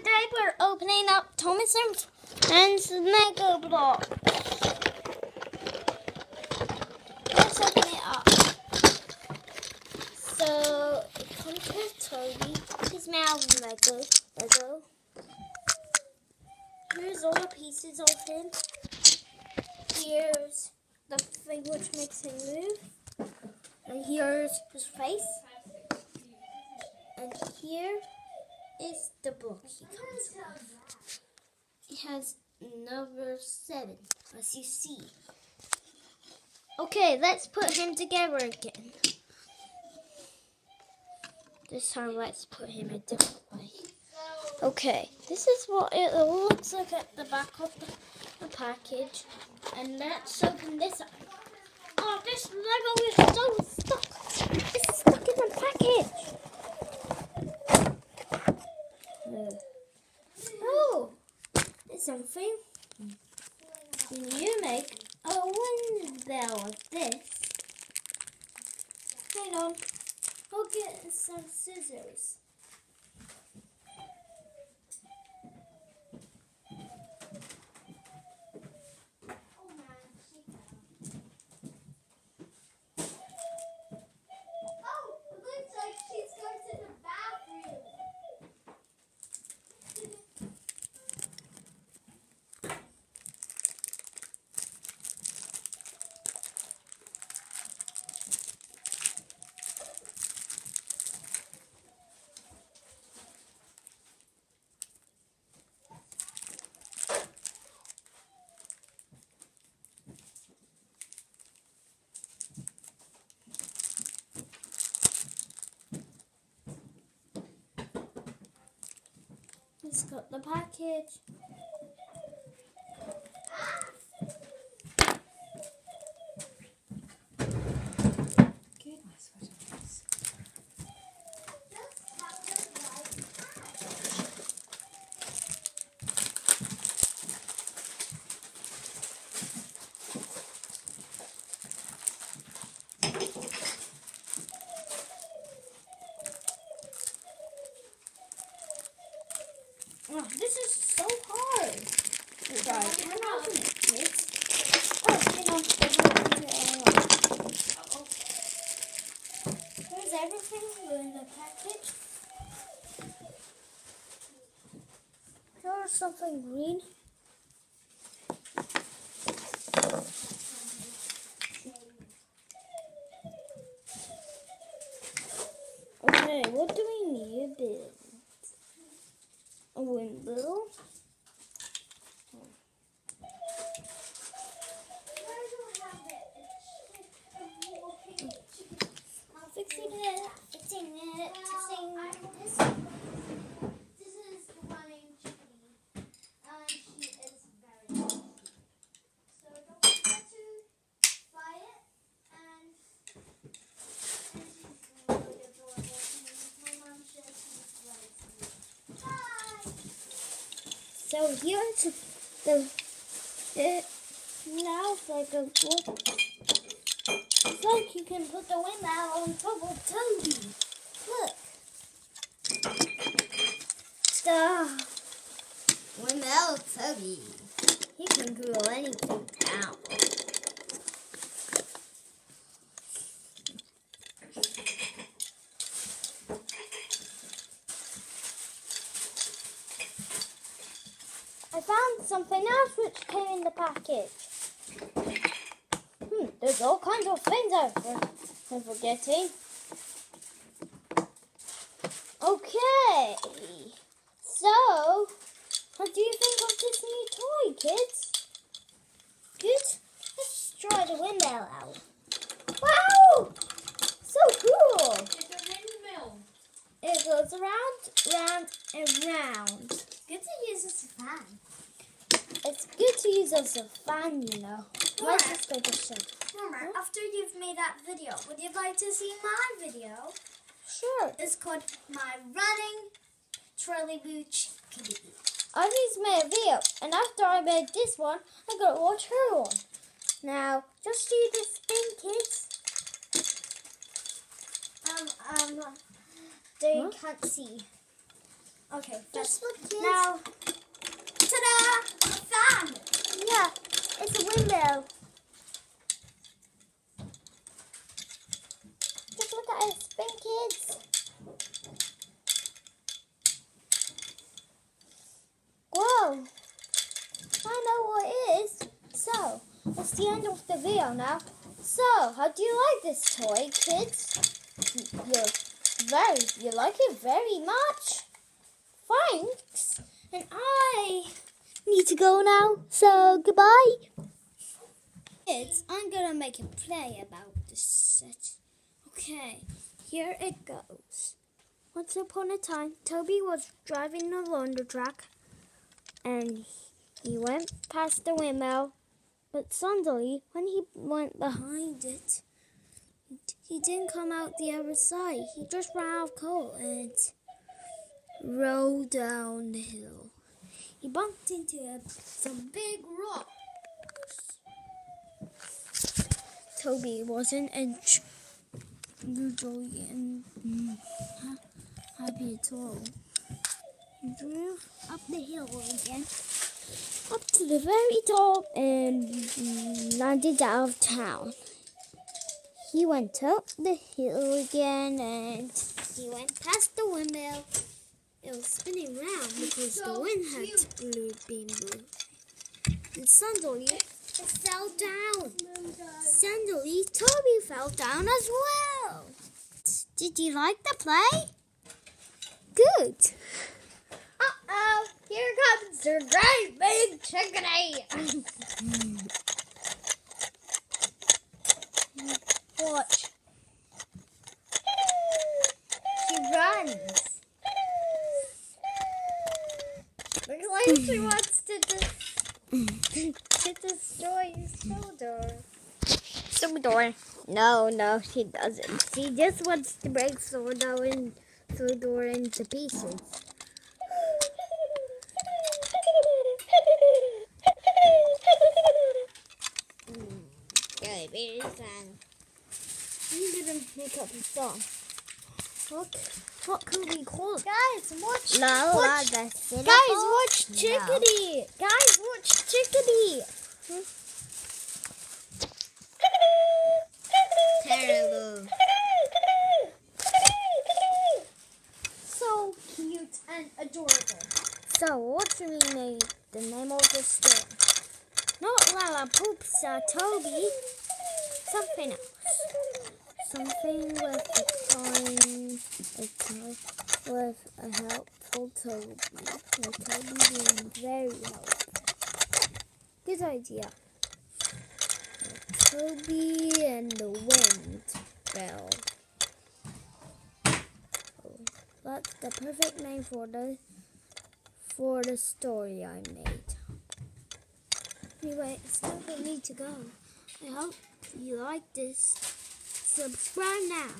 today we're opening up Thomas and Friends Mega Blocks. Let's open it up. So, it comes with Toby. His mouth Lego. Here's all the pieces of him. Here's the thing which makes him move. And here's his face. And here is the book he comes with. It has number 7, as you see. Okay, let's put him together again. This time, let's put him a different way. Okay, this is what it looks like at the back of the package. And let's open this up. Oh, this Lego is so stuck. It's stuck in the package. Oh, there's something. When you make a windmill of this, hang on, I'll get some scissors. It's got the package. Goodness, what a mess. Oh, this is so hard. You guys, I'm not open it, kids. Oh, hang on. There's everything in the package. Here's something green. Okay, what do we need to build? A windmill. I'm fixing it. This is the one named Judy. She is very cute. So don't forget to buy it. And she's really adorable. My mom says she's very cute. Bye! So here's now it's like a book. It's like you can put the windmill on top of Toby. Look. The windmill Toby. He can glue anything down. I found something else which came in the package. There's all kinds of things I'm forgetting. Okay. So, what do you think of this new toy, kids? Good? Let's try the windmill out. Wow! So cool! It's a windmill. It goes around, round, and round. Good to use as a fan. It's good to use as a fan, you know. Let's just go to show. Mama, after you've made that video, would you like to see my video? Sure. It's called My Running Trolley Booch Kitty. I just made a video, and after I made this one, I gotta watch her one. Now, just see this thing, kids. They can't see. Okay, Just look, kids. now, ta-da! A fan! Yeah, it's a windmill. Just look at it spin, kids. Whoa! I know what it is. So, that's the end of the video now. So, how do you like this toy, kids? You like it very much. Thanks. And I need to go now. So, goodbye. Kids, I'm gonna make a play about this set. Okay, here it goes. Once upon a time, Toby was driving a laundry truck, and he went past the windmill. But suddenly, when he went behind it, he didn't come out the other side. He just ran out of coal and rolled down the hill. He bumped into some big rocks. Toby wasn't usually happy at all. He drove up the hill again, up to the very top, and landed out of town. He went up the hill again, and he went past the windmill. It was spinning round because the wind had been blowing. And suddenly, it fell down. Suddenly, Toby fell down as well. Did you like the play? Good. Uh-oh, here comes the great big chickadee. Watch. She runs. Looks like she wants to destroy his shoulder. No, she doesn't. She just wants to break Sordor into pieces. Good, very fun. I'm gonna make up a song. What could we call it? Guys, watch. Guys, watch Chickadee. Guys, watch Chickadee. Terrible. So cute and adorable. So, what should we make the name of the store? Not Lala Poops, Toby. Something else. Something with with a helpful Toby. With Toby being very helpful. Good idea. Toby and the wind bell. That's the perfect name for the story I made. Anyway, it's time for me to go. I hope you like this. Subscribe now.